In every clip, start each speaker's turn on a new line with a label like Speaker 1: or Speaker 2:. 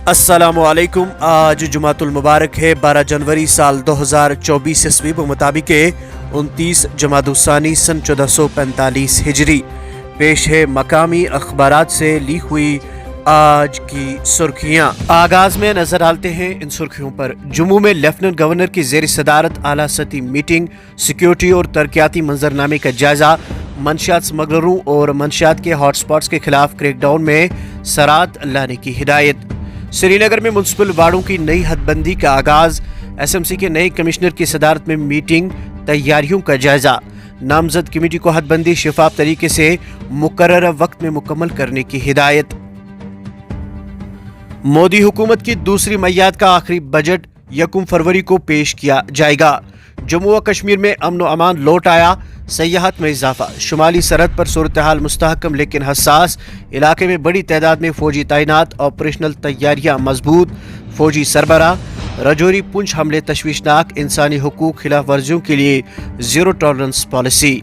Speaker 1: अस्सलामु अलैकुम। आज जुमातुल मुबारक है 12 जनवरी साल 2024 ईस्वी के मुताबिक 29 जमादुस्सानी सन 1445 हिजरी। पेश है मकामी अखबारात से ली हुई आज की सुर्खियां। आगाज में नजर डालते हैं इन सुर्खियों पर। जम्मू में लेफ्टिनेंट गवर्नर की जेर सदारत आला सतही मीटिंग, सिक्योरिटी और तरक्याती मंजरनामे का जायजा, मंशियात स्मगलरों और मंशियात के हॉटस्पॉट्स के खिलाफ क्रैकडाउन में सराहत लाने की हिदायत। श्रीनगर में म्युनिसिपल वार्डों की नई हदबंदी का आगाज, एसएमसी के नए कमिश्नर की सदारत में मीटिंग, तैयारियों का जायजा, नामजद कमेटी को हदबंदी शफाफ तरीके से मुकर्रर वक्त में मुकम्मल करने की हिदायत। मोदी हुकूमत की दूसरी मईयाद का आखिरी बजट 1 फरवरी को पेश किया जाएगा। जम्मू व कश्मीर में अमन व अमान लौट आया, सयाहत में इजाफा, शुमाली सरहद पर सूरत हाल मुस्तहकम लेकिन हसास, इलाके में बड़ी तादाद में फौजी तैनात, ऑपरेशनल तैयारियां मजबूत, फौजी सरबराह, रजौरी पुंछ हमले तशवीशनाक, इंसानी हुकूक खिलाफ वर्जियों के लिए जीरो टॉलरेंस पॉलिसी।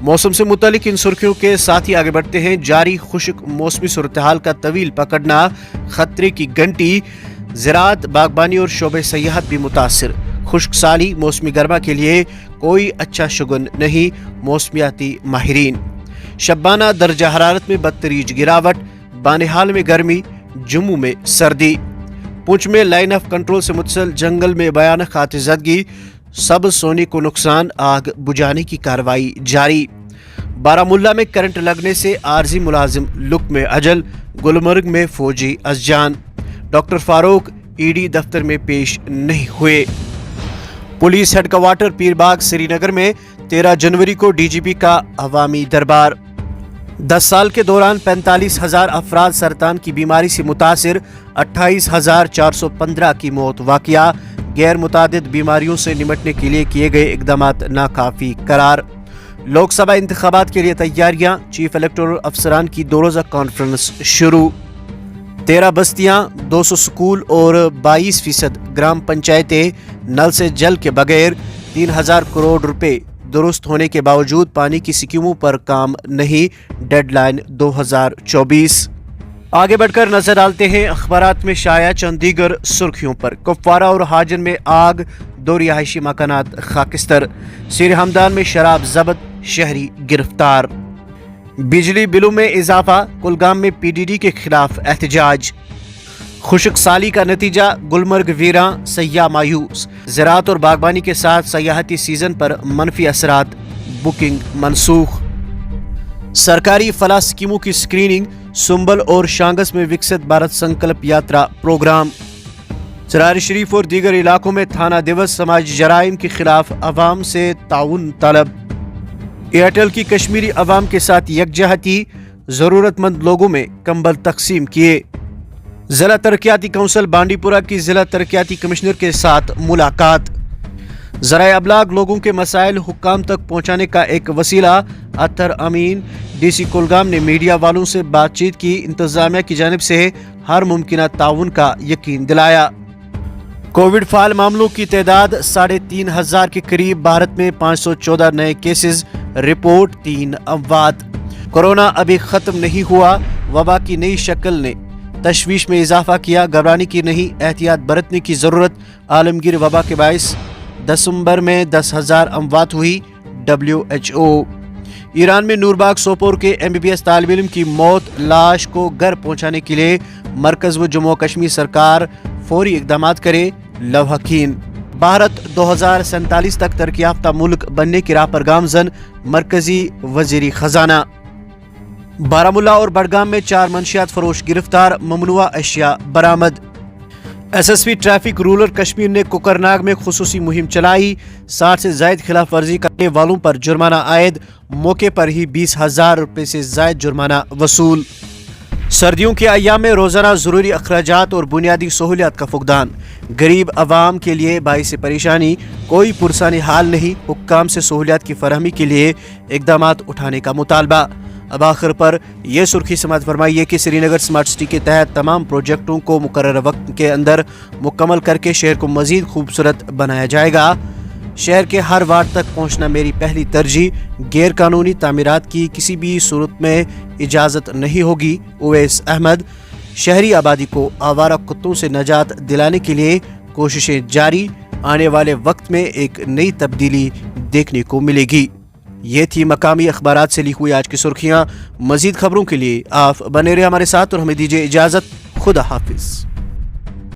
Speaker 1: मौसम से मुतालिक इन सुर्खियों के साथ ही आगे बढ़ते हैं। जारी खुश्क मौसमी सूरत हाल का तवील पकड़ना खतरे की घंटी, ज़राअत, बागबानी और शोबे सयाहत भी मुतासिर। खुश्क साली मौसमी गर्मा के लिए कोई अच्छा शगुन नहीं, मौसमियाती माहिरीन। शब्बाना दर्जा हरारत में बदतरीज गिरावट, बानिहाल में गर्मी, जम्मू में सर्दी, पुंछ में लाइन ऑफ कंट्रोल से मुतसल जंगल में भयानक खातिरजदगी, सब सोने को नुकसान, आग बुझाने की कार्रवाई जारी। बारामुल्ला में करंट लगने से आरजी मुलाजिम लुक में अजल, गुलमर्ग में फौजी अजजान। डॉक्टर फारूक ईडी दफ्तर में पेश नहीं हुए। पुलिस हेडक्वार्टर पीरबाग श्रीनगर में 13 जनवरी को डीजीपी का अवामी दरबार। 10 साल के दौरान 45,000 अफराद सरतान की बीमारी से मुतासिर, 28,415 की मौत वाक़या। गैर मुतादिद बीमारियों से निपटने के लिए किए गए इक़दामात नाकाफी करार। लोकसभा इंतखाबात के लिए तैयारियां, चीफ इलेक्टोरल अफसरान की 2 रोज़ा कॉन्फ्रेंस शुरू। 13 बस्तियां, 200 स्कूल और 22% ग्राम पंचायतें नल से जल के बगैर। 3,000 करोड़ रुपए दुरुस्त होने के बावजूद पानी की स्कीमों पर काम नहीं, डेडलाइन 2024। आगे बढ़कर नजर डालते हैं अखबारात में शाया चंद दीगर सुर्खियों पर। कुपवारा और हाजन में आग, 2 रिहायशी मकानात खाकिस्तर। सिर हमदान में शराब जब्त, शहरी गिरफ्तार। बिजली बिलों में इजाफा, कुलगाम में पीडीडी के खिलाफ एहतजाज। खुश्क साली का नतीजा, गुलमर्ग वीरां, सयाह मायूस। ज़राअत और बागबानी के साथ सयाहती सीजन पर मनफी असरात, बुकिंग मनसूख। सरकारी फलाह स्कीमों की स्क्रीनिंग, सुंबल और शांगस में विकसित भारत संकल्प यात्रा प्रोग्राम। चरार शरीफ और दीगर इलाकों में थाना दिवस, समाजी जराइम के खिलाफ अवाम से ताउन तलब। एयरटेल की कश्मीरी अवाम के साथ यकजहती, ज़रूरतमंद लोगों में कंबल तकसीम किए। जिला तरक्याती कौंसिल बांडीपुरा की जिला तरक्याती कमिश्नर के साथ मुलाकात। ज़राए अबलाग लोगों के मसाइल हुक्काम तक पहुँचाने का एक वसीला। अतर अमीन डीसी कुलगाम ने मीडिया वालों से बातचीत की, इंतजामिया की जानिब से हर मुमकिन ताउन का यकीन दिलाया। कोविड फाल मामलों की तादाद 3,500 के करीब, भारत में 514 नए केसेस, रिपोर्ट 3 अमवात। कोरोना अभी खत्म नहीं हुआ, वबा की नई शक्ल ने तशवीश में इजाफा किया, घबराने की नहीं, एहतियात बरतने की जरूरत। आलमगीर वबा के बायस दिसंबर में 10,000 अमवात हुई, WHO। ईरान में नूरबाग सोपोर के MBBS तालिब इल्म की मौत, लाश को घर पहुंचाने के लिए मरकज व जम्मू कश्मीर सरकार फौरी इकदामात करे, लवाहकीन। भारत 2047 तक तरक्की याफ्ता मुल्क बनने की राह पर गामजन, मरकजी वजीरी खजाना। बारामुल्ला और बडगाम में 4 मंशियात फरोश गिरफ्तार, ममनुआ अशिया बरामद। SSP ट्रैफिक रूरल कश्मीर ने कुकरनाग में खुसूसी मुहिम चलाई, 60 से जायद खिलाफ वर्जी करने वालों पर जुर्माना आयद, मौके पर ही 20,000 रुपए से जायद जुर्माना वसूल। सर्दियों के अय्याम में रोजाना जरूरी अखराजात और बुनियादी सहूलियात का फुकदान, गरीब आवाम के लिए बाइस परेशानी, कोई पुरसानी हाल नहीं, हुक्काम से सहूलियात की फरहमी के लिए इकदामात उठाने का मुतालबा। अब आखिर पर यह सुर्खी समात फरमाइए कि श्रीनगर स्मार्ट सिटी के तहत तमाम प्रोजेक्टों को मुकर्रर वक्त के अंदर मुकम्मल करके शहर को मजीद खूबसूरत बनाया जाएगा। शहर के हर वार्ड तक पहुंचना मेरी पहली तरजीह। गैर कानूनी तामीरात की किसी भी सूरत में इजाज़त नहीं होगी। उवैस अहमद। شہری آبادی کو آوارہ کتوں سے نجات دلانے کے لیے کوششیں جاری، آنے والے وقت میں ایک نئی تبدیلی دیکھنے کو ملے گی۔ یہ تھی مقامی اخبارات سے لی ہوئی آج کی سرخیاں۔ مزید خبروں کے لیے آپ بنے رہے ہمارے ساتھ اور ہمیں دیجیے اجازت۔ خدا حافظ۔